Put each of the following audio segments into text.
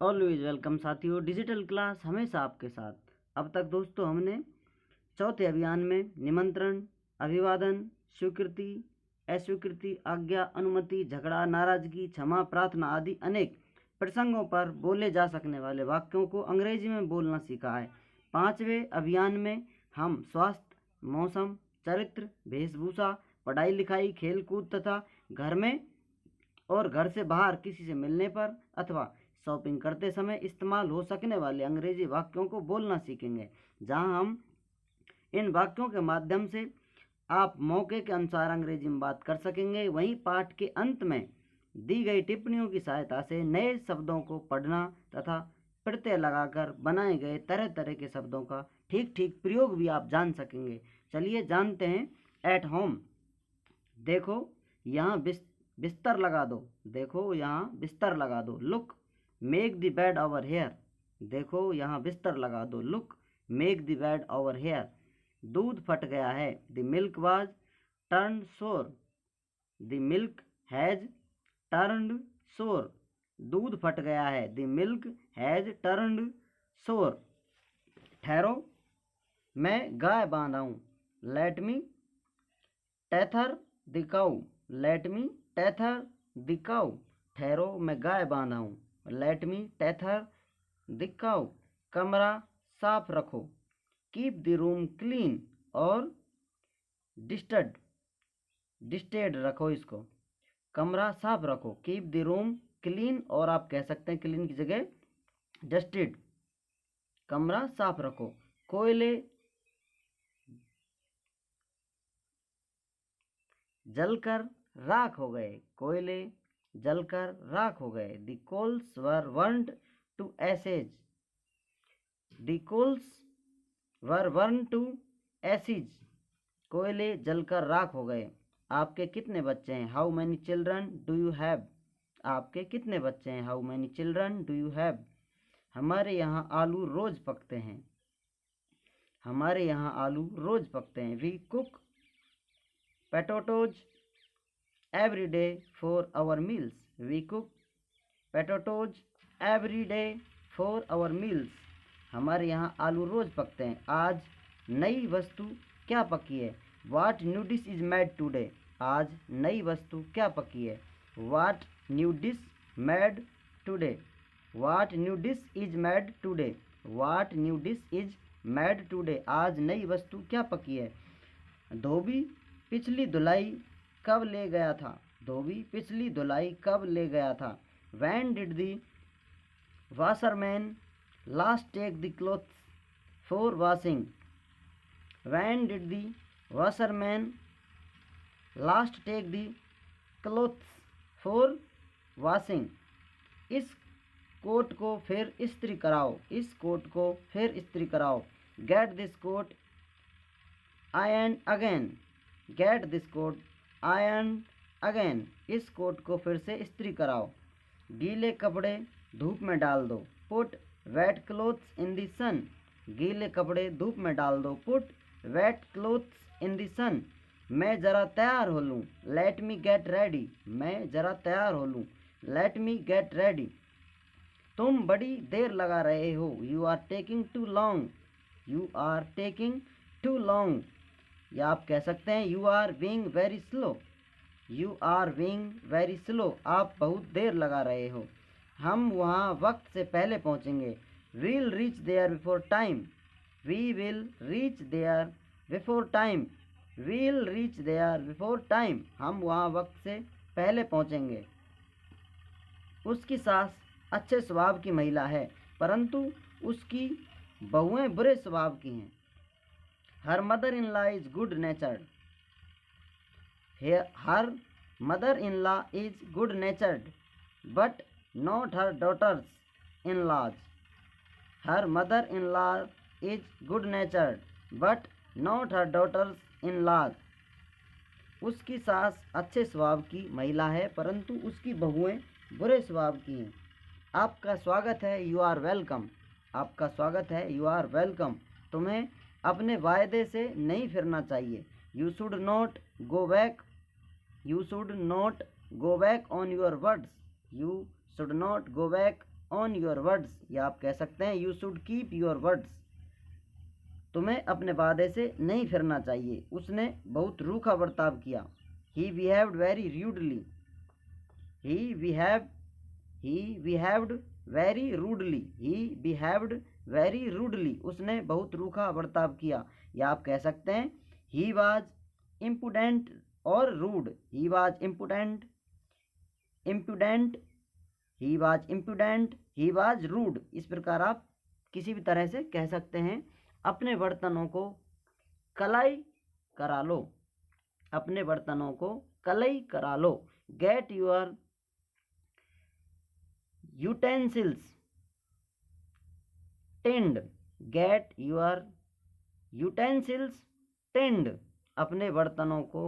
Always welcome साथियों, digital class हमेशा आपके साथ। अब तक दोस्तों हमने चौथे अभियान में निमंत्रण, अभिवादन, स्वीकृति, अस्वीकृति, आज्ञा, अनुमति, झगड़ा, नाराजगी, क्षमा, प्रार्थना आदि अनेक प्रसंगों पर बोले जा सकने वाले वाक्यों को अंग्रेजी में बोलना सीखा है। पांचवें अभियान में हम स्वास्थ्य, मौसम, चरित्र, वेशभूषा, पढ़ाई लिखाई, खेलकूद तथा घर में और घर से बाहर किसी से मिलने पर अथवा शॉपिंग करते समय इस्तेमाल हो सकने वाले अंग्रेजी वाक्यों को बोलना सीखेंगे, जहां हम इन वाक्यों के माध्यम से आप मौके के अनुसार अंग्रेजी में बात कर सकेंगे। वहीं पाठ के अंत में दी गई टिप्पणियों की सहायता से नए शब्दों को पढ़ना तथा प्रत्यय लगाकर बनाए गए तरह तरह के शब्दों का ठीक ठीक प्रयोग भी आप जान सकेंगे। चलिए जानते हैं। एट होम, देखो यहाँ बिस्तर लगा दो, देखो यहाँ बिस्तर लगा दो। Look, make the bed over here, देखो यहाँ बिस्तर लगा दो। Look, make the bed over here. दूध फट गया है, द मिल्क वाज टर्न्ड सोर, द मिल्क हैज टर्न्ड सोर। दूध फट गया है, द मिल्क हैज टर्न्ड सोर। ठहरो, मैं गाय बांधा हूँ, let me tether the cow, let me tether the cow. ठहरो, मैं गाय बांधा हूँ, let me tether the cow. कमरा साफ रखो, कीप द रूम क्लीन और डिस्टेड रखो इसको। कमरा साफ रखो, कीप द रूम क्लीन, और आप कह सकते हैं क्लीन की जगह डस्टेड। कमरा साफ रखो। कोयले जलकर राख हो गए, कोयले जलकर राख हो गए। The coals were burned to ashes, the coals were burn to ashes. कोयले जलकर राख हो गए। आपके कितने बच्चे हैं? How many children do you have, आपके कितने बच्चे हैं? How many children do you have. हमारे यहाँ आलू रोज पकते हैं, हमारे यहाँ आलू रोज पकते हैं। We cook potatoes every day for our meals, we cook potatoes every day for our meals। हमारे यहाँ आलू रोज पकते हैं। आज नई वस्तु क्या पकी है? What new dish is made today, आज नई वस्तु क्या पकी है? What new dish made today, What new dish is made today, What new dish is made today। आज नई वस्तु क्या पकी है? धोबी पिछली धुलाई कब ले गया था, धोबी पिछली धुलाई कब ले गया था। When did the washerman last take the clothes for washing, When did the washerman last take the clothes for washing। इस कोट को फिर इस्त्री कराओ, इस कोट को फिर इस्त्री कराओ। Get this coat ironed again, Get this coat ironed again। इस कोट को फिर से इस्त्री कराओ। गीले कपड़े धूप में डाल दो। Put wet clothes in the sun, गीले कपड़े धूप में डाल दो। Put wet clothes in the sun। मैं जरा तैयार हो लूँ, Let me get ready, मैं जरा तैयार हो लूँ, Let me get ready। तुम बड़ी देर लगा रहे हो, You are taking too long, You are taking too long। या आप कह सकते हैं you are being very slow, you are being very slow, आप बहुत देर लगा रहे हो। हम वहाँ वक्त से पहले पहुँचेंगे। We'll reach there before time, we will reach there before time, we'll reach there before time. हम वहाँ वक्त से पहले पहुँचेंगे। उसकी सास अच्छे स्वभाव की महिला है, परंतु उसकी बहुएं बुरे स्वभाव की हैं। Her mother-in-law is good-natured, her mother-in-law is good-natured, but not her daughters-in-laws। Her mother-in-law is good-natured, but not her daughters-in-laws। उसकी सास अच्छे स्वभाव की महिला है, परंतु उसकी बहुएं बुरे स्वभाव की हैं। आपका स्वागत है, यू आर वेलकम, आपका स्वागत है, यू आर वेलकम। तुम्हें अपने वायदे से नहीं फिरना चाहिए। You should not go back, you should not go back on your words, you should not go back on your words, या आप कह सकते हैं you should keep your words, तुम्हें अपने वादे से नहीं फिरना चाहिए। उसने बहुत रूखा बर्ताव किया। ही बिहेव्ड वेरी रूडली, ही बिहेव्ड वेरी रूडली, ही बिहेव्ड वेरी रूडली, उसने बहुत रूखा बर्ताव किया। या आप कह सकते हैं ही वॉज इम्पुडेंट और rude, he was impudent, he was impudent, he was rude. इस प्रकार आप किसी भी तरह से कह सकते हैं। अपने बर्तनों को कलाई करा लो, अपने बर्तनों को कलाई करा लो। Get your utensils tinned, get your utensils tinned, अपने बर्तनों को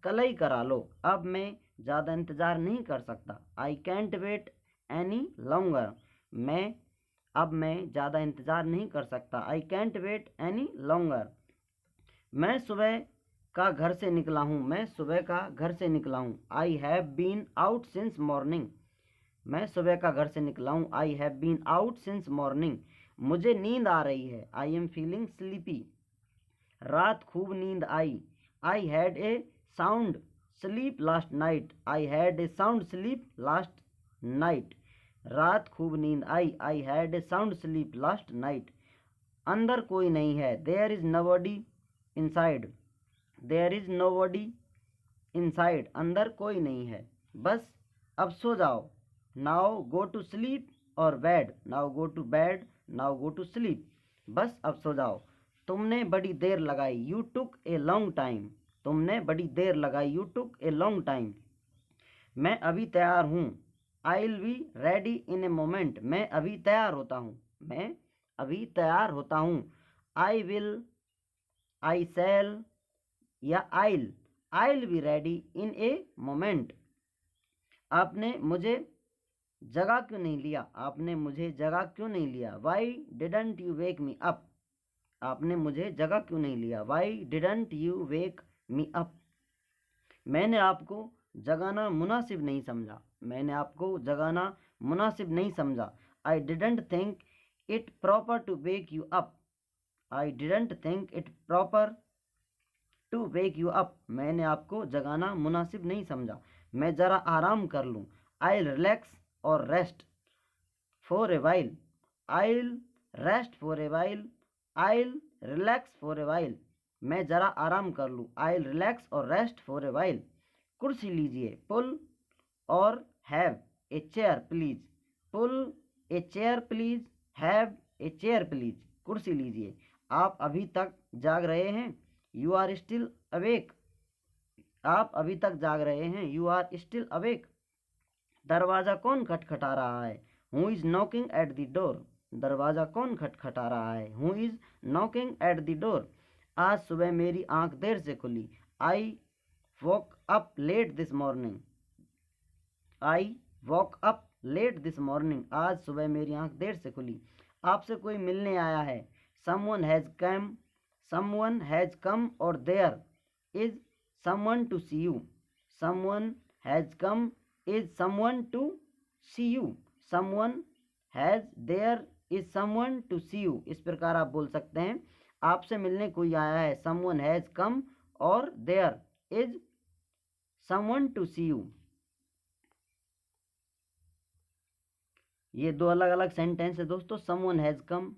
कलाई करा लो। अब मैं ज़्यादा इंतज़ार नहीं कर सकता। I can't wait any longer, अब मैं ज़्यादा इंतज़ार नहीं कर सकता। I can't wait any longer. मैं सुबह का घर से निकला हूँ, मैं सुबह का घर से निकला हूँ। I have been out since morning, मैं सुबह का घर से निकला हूँ। I have been out since morning. मुझे नींद आ रही है। I am feeling sleepy. रात खूब नींद आई। I had a sound sleep last night, I had a sound sleep last night. रात खूब नींद आई। I had a sound sleep last night. अंदर कोई नहीं है। There is nobody inside, there is nobody inside, अंदर कोई नहीं है। बस अब सो जाओ। नाउ गो टू स्लीप और bed, now go to bed, now go to sleep. बस अब सो जाओ। तुमने बड़ी देर लगाई। You took a long time, तुमने बड़ी देर लगाई। You took a long time. मैं अभी तैयार हूँ। I will be ready in a moment, मैं अभी तैयार होता हूँ, मैं अभी तैयार होता हूँ। आई विल, आई शैल या I'll be ready in a moment. आपने मुझे जगा क्यों नहीं लिया, आपने मुझे जगा क्यों नहीं लिया। Y didn't you wake me up, आपने मुझे जगा क्यों नहीं लिया। Y didn't you wake me up. मैंने आपको जगाना मुनासिब नहीं समझा, मैंने आपको जगाना मुनासिब नहीं समझा। I didn't think it proper to wake you up, I didn't think it proper to wake you up. मैंने आपको जगाना मुनासिब नहीं समझा। मैं ज़रा आराम कर लूँ। आई रिलैक्स और rest for a while, I rest for a while, I relax for a while. मैं ज़रा आराम कर लूँ। आई रिलैक्स और रेस्ट फॉर ए वाइल। कुर्सी लीजिए। पुल और have a chair please, pull a chair please, have a chair please. कुर्सी लीजिए। आप अभी तक जाग रहे हैं। यू आर स्टिल अवेक, आप अभी तक जाग रहे हैं। You are still awake. दरवाज़ा कौन खटखटा रहा है। Who is knocking at the door, दरवाज़ा कौन खटखटा रहा है। Who is knocking at the door. आज सुबह मेरी आंख देर से खुली। I woke up late this morning, I woke up late this morning. आज सुबह मेरी आंख देर से खुली। आपसे कोई मिलने आया है। Someone has come, someone has come और there is someone to see you, someone has come is someone to see you, someone has there is someone to see you. इस प्रकार आप बोल सकते हैं आपसे मिलने कोई आया है। समवन हैज़ कम और there is someone to see you. ये दो अलग अलग सेंटेंस है दोस्तों। समवन हैज़ कम,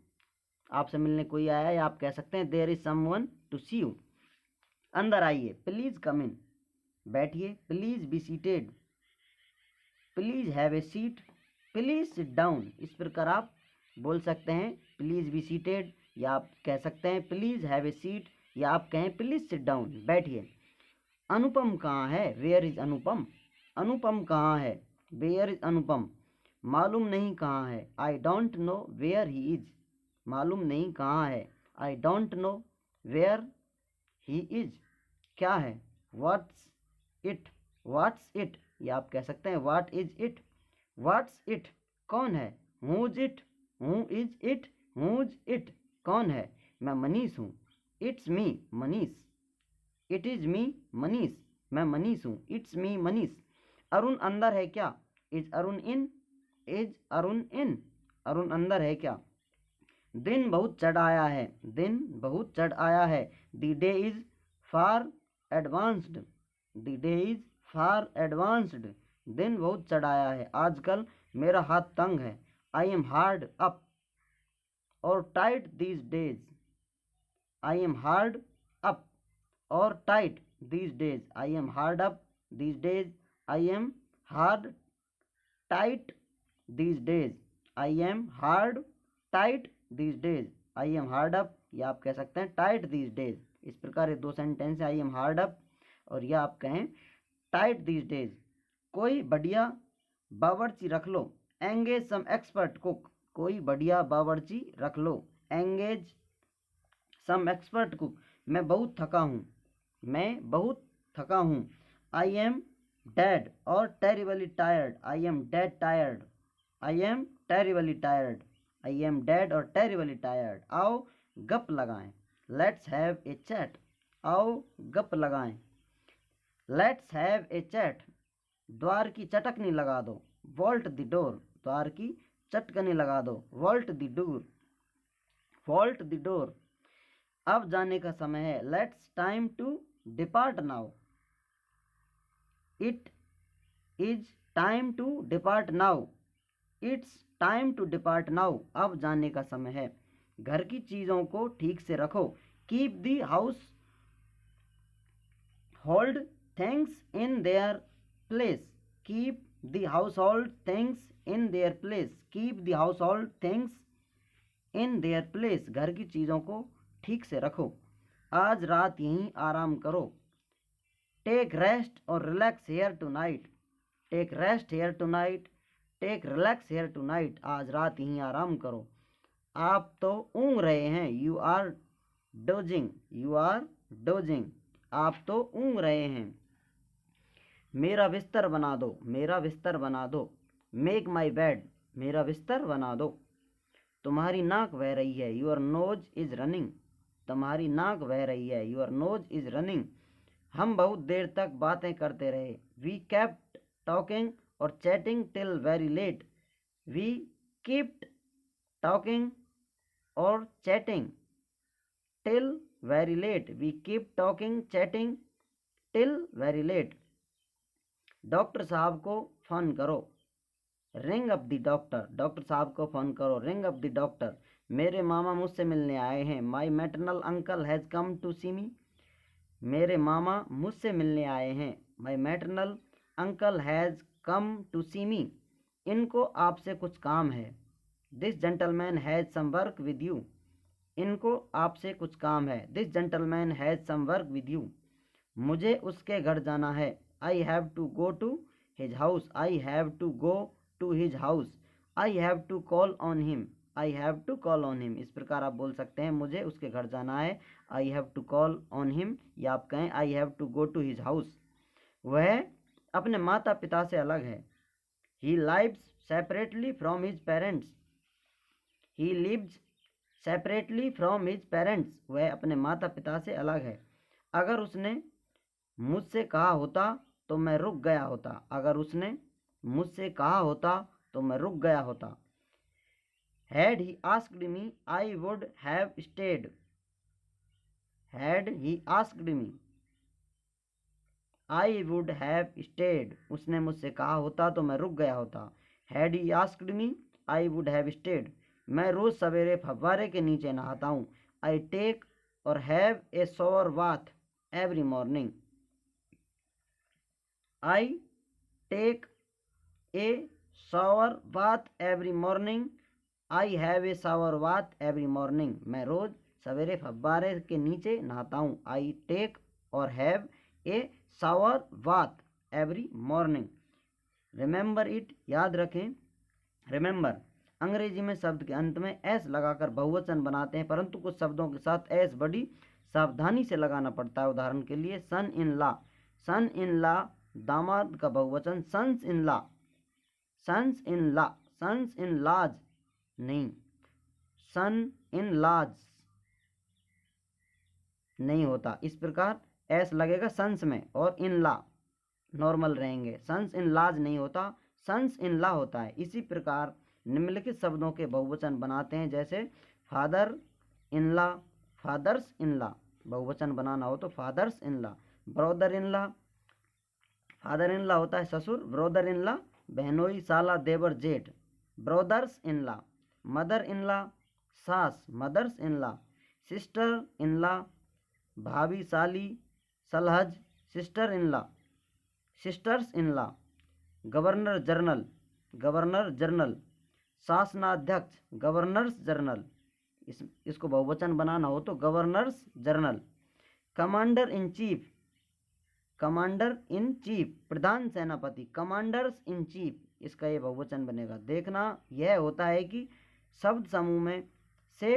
आपसे मिलने कोई आया है, या आप कह सकते हैं there is someone to see you. अंदर आइए। प्लीज कम इन, बैठिए। Please be seated, please have a seat, please sit down. इस प्रकार आप बोल सकते हैं प्लीज बी सीटेड, या आप कह सकते हैं प्लीज हैव ए सीट, या आप कहें प्लीज सिट डाउन, बैठिए। अनुपम कहाँ है। वेयर इज अनुपम, अनुपम कहाँ है। Where is Anupam. मालूम नहीं कहाँ है। I don't know where he is, मालूम नहीं कहाँ है। I don't know where he is. क्या है। व्हाट्स इट, व्हाट्स इट, या आप कह सकते हैं what is it, what's it. कौन है। Who's it, who is it, who's it, कौन है। मैं मनीष हूँ। It's me Manish, it is me Manish, मैं मनीष हूँ। It's me Manish. अरुण अंदर है क्या। Is Arun in, is Arun in. Arun अंदर है क्या? दिन बहुत चढ़ आया है, दिन बहुत चढ़ आया है। The day is far advanced, the day is far advanced, दिन बहुत चढ़ आया है। आजकल मेरा हाथ तंग है, आई एम हार्ड अप और tight these days, I am hard up और tight these days, I am hard up these days, I am hard tight these days, I am hard tight these days, I am hard up, या आप कह सकते हैं tight these days. इस प्रकार ये दो सेंटेंस है, आई एम हार्ड अप और या आप कहें टाइट दीज डेज। कोई बढ़िया बावर्ची रख लो, एंगेज सम एक्सपर्ट कुक, कोई बढ़िया बावर्ची रख लो, एंगेज सम एक्सपर्ट कुक। मैं बहुत थका हूँ, मैं बहुत थका हूँ। आई एम डेड और terribly tired, I am dead tired, I am terribly tired, I am dead और टेरिबली टायर्ड। आओ गप लगाएं, लेट्स हैव ए चैट, आओ गप लगाएं, लेट्स हैव ए चैट। द्वार की चटकनी लगा दो, वॉल्ट द डोर, द्वार की चटकनी लगा दो, bolt the door, bolt the door. अब जाने का समय है, let's time to depart now, it is time to depart now, it's time to depart now. अब जाने का समय है। घर की चीज़ों को ठीक से रखो, keep the house hold things in their place, keep the house hold things in their place, keep the house hold things in their place. घर की चीज़ों को ठीक से रखो। आज रात यहीं आराम करो, टेक रेस्ट और relax here tonight, take rest here tonight, take relax here tonight. आज रात यहीं आराम करो। आप तो ऊँग रहे हैं, you are dozing, you are dozing, आप तो ऊँग रहे हैं। मेरा बिस्तर बना दो, मेरा बिस्तर बना दो, मेक माई बेड, मेरा बिस्तर बना दो। तुम्हारी नाक बह रही है, यूर नोज इज रनिंग, तुम्हारी नाक बह रही है, यूर नोज इज रनिंग। हम बहुत देर तक बातें करते रहे, वी केप्ट टॉकिंग और chatting till very late, we kept talking और chatting till very late, we keep talking chatting till very late. Doctor साहब को फ़ोन करो, ring up the doctor, doctor साहब को फ़ोन करो, रिंग अप द डॉक्टर। मेरे मामा मुझसे मिलने आए हैं, my maternal uncle has come to see me, मेरे मामा मुझसे मिलने आए हैं, my maternal uncle has come to see me. इनको आपसे कुछ काम है, this gentleman has some work with you, इनको आपसे कुछ काम है, this gentleman has some work with you. मुझे उसके घर जाना है, I have to go to his house, I have to go to his house, I have to call on him, I have to call on him. इस प्रकार आप बोल सकते हैं, मुझे उसके घर जाना है, I have to call on him, या आप कहें I have to go to his house. वह अपने माता पिता से अलग है, he lives separately from his parents, he lives separately from his parents, वह अपने माता पिता से अलग है। अगर उसने मुझसे कहा होता तो मैं रुक गया होता, अगर उसने मुझसे कहा होता तो मैं रुक गया होता। Had he asked me, I would have stayed, had he asked me, I would have stayed, उसने मुझसे कहा होता तो मैं रुक गया होता। Had he asked me, I would have stayed। मैं रोज़ सवेरे फव्वारे के नीचे नहाता हूँ, I take और have a shower bath every morning, I take a shower bath every morning, I have a shower bath every morning। मैं रोज़ सवेरे फव्वारे के नीचे नहाता हूँ, I take और have a shower bath every morning। Remember it, याद रखें। Remember अंग्रेजी में शब्द के अंत में एस लगाकर बहुवचन बनाते हैं, परंतु कुछ शब्दों के साथ एस बड़ी सावधानी से लगाना पड़ता है। उदाहरण के लिए सन in law, sun in law दामाद का बहुवचन, sons in law, sons in law, sons in laws नहीं, सन इन लॉज नहीं होता। इस प्रकार एस लगेगा सन्स में और इन लॉ नॉर्मल रहेंगे, सन्स इन लॉज नहीं होता, सन्स इन लॉ होता है। इसी प्रकार निम्नलिखित शब्दों के बहुवचन बनाते हैं, जैसे father in law, fathers in law, बहुवचन बनाना हो तो fathers in law. Brother in law, father in law होता है ससुर, ब्रदर इन लॉ बहनोई, साला, देवर, जेठ, brothers in law. Mother in law सास, mothers in law. Sister in law भाभी, साली, सलहज, sister in law, sisters in law. Governor general, governor general. शासनाध्यक्ष, गवर्नर्स जनरल, इसको बहुवचन बनाना हो तो governors general. Commander in chief, commander in chief, प्रधान सेनापति, कमांडर्स इन चीफ, इसका ये बहुवचन बनेगा। देखना यह होता है कि शब्द समूह में से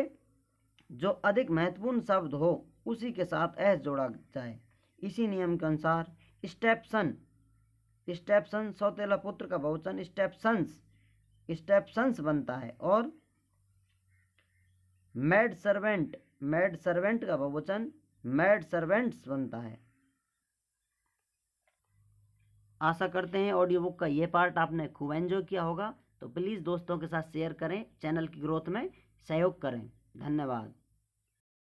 जो अधिक महत्वपूर्ण शब्द हो उसी के साथ एस जोड़ा जाए। इसी नियम के अनुसार स्टेप्सन, स्टेप्सन सौतेला पुत्र का बहुवचन स्टेप्सन्स, स्टेप्सन्स बनता है। और मैड सर्वेंट, मैड सर्वेंट का बहुवचन मैड सर्वेंट्स बनता है। आशा करते हैं ऑडियो बुक का ये पार्ट आपने खूब एंजॉय किया होगा। तो प्लीज़ दोस्तों के साथ शेयर करें, चैनल की ग्रोथ में सहयोग करें। धन्यवाद।